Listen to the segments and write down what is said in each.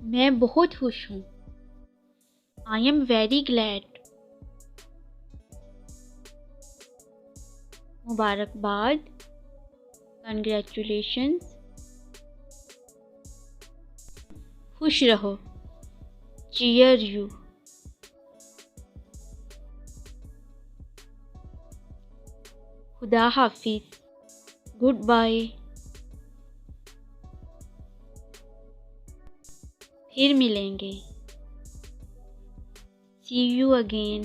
मैं बहुत खुश हूँ। I am very glad. मुबारकबाद। कंग्रेचुलेशंस। खुश रहो। Cheer you. खुदा हाफिज। Goodbye. फिर मिलेंगे। See you again.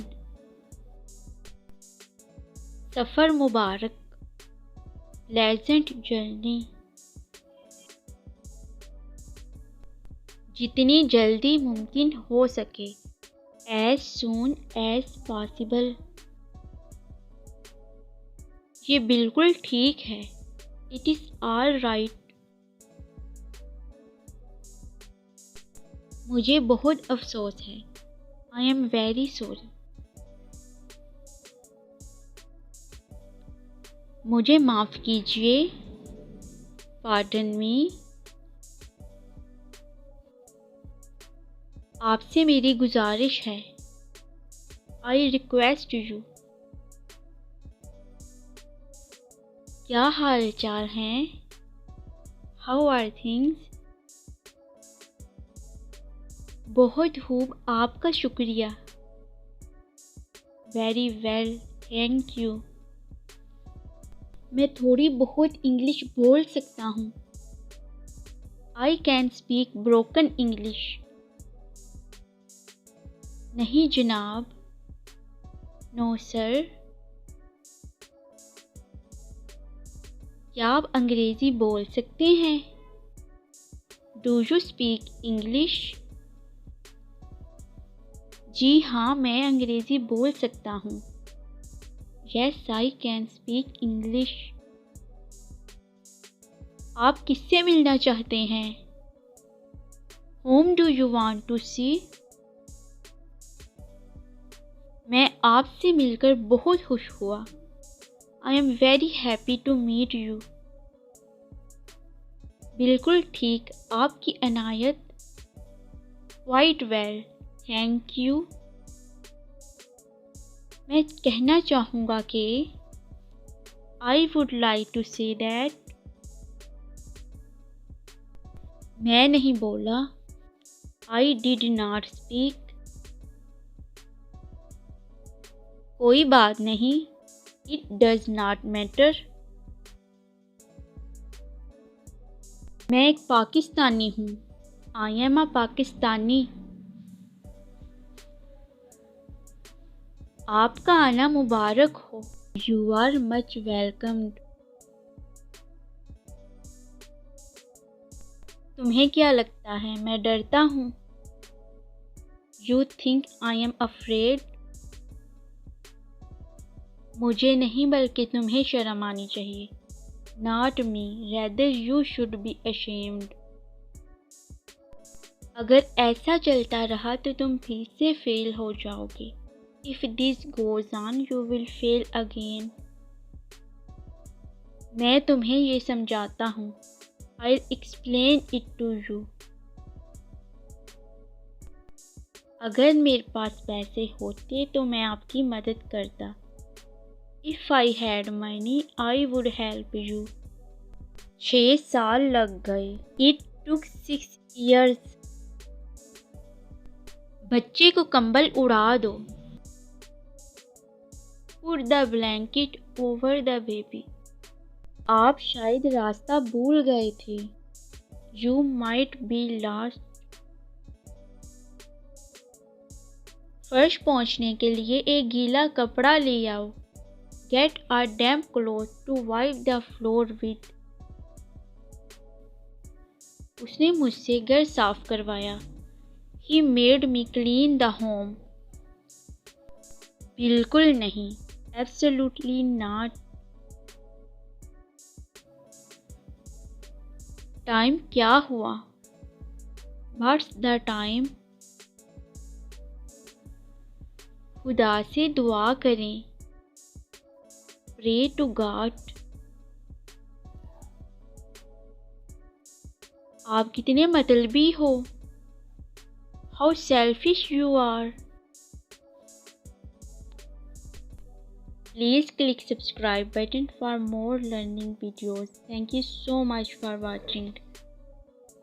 सफ़र मुबारक। Pleasant journey. जितनी जल्दी मुमकिन हो सके। As soon as possible. ये बिल्कुल ठीक है। It is all right. मुझे बहुत अफसोस है। I am very sorry. मुझे माफ़ कीजिए। Pardon me. आपसे मेरी गुजारिश है। I request you. क्या हाल चाल हैं? How are things? बहुत खूब, आपका शुक्रिया। Very well, thank you. मैं थोड़ी बहुत इंग्लिश बोल सकता हूँ। I can speak broken English. नहीं जनाब। No sir. क्या आप अंग्रेज़ी बोल सकते हैं? Do you speak English? जी हाँ, मैं अंग्रेज़ी बोल सकता हूँ। Yes, I can speak English. आप किससे मिलना चाहते हैं? Whom do you want to see? मैं आपसे मिलकर बहुत खुश हुआ। I am very happy to meet you. बिल्कुल ठीक, आपकी Anayat. Quite well, thank you. मैं कहना चाहूँगा कि I would like to say that. मैं नहीं बोला। I did not speak. कोई बात नहीं। It does not matter. मैं एक पाकिस्तानी हूँ। I am a Pakistani. आपका आना मुबारक हो। You are much welcomed. तुम्हें क्या लगता है मैं डरता हूँ? You think I am afraid? मुझे नहीं बल्कि तुम्हें शर्म आनी चाहिए। Not me, rather you should be ashamed. अगर ऐसा चलता रहा तो तुम फिर से फेल हो जाओगे। If this goes on, you will fail again. मैं तुम्हें ये समझाता हूँ। I'll explain it to you. अगर मेरे पास पैसे होते तो मैं आपकी मदद करता। If I had money, I would help you. 6 साल लग गए। It took 6 years. बच्चे को कंबल उड़ा दो। Put the blanket over the baby. आप शायद रास्ता भूल गए थे। You might be lost. फर्श पोंछने के लिए एक गीला कपड़ा ले आओ। Get a damp cloth to wipe the floor with. उसने मुझसे घर साफ करवाया। He made me clean the home. बिल्कुल नहीं। Absolutely not. टाइम क्या हुआ? What's the time? खुदा से दुआ करें। Pray to God. आप कितने मतलबी हो। How selfish you are. Please click subscribe button for more learning videos. Thank you so much for watching.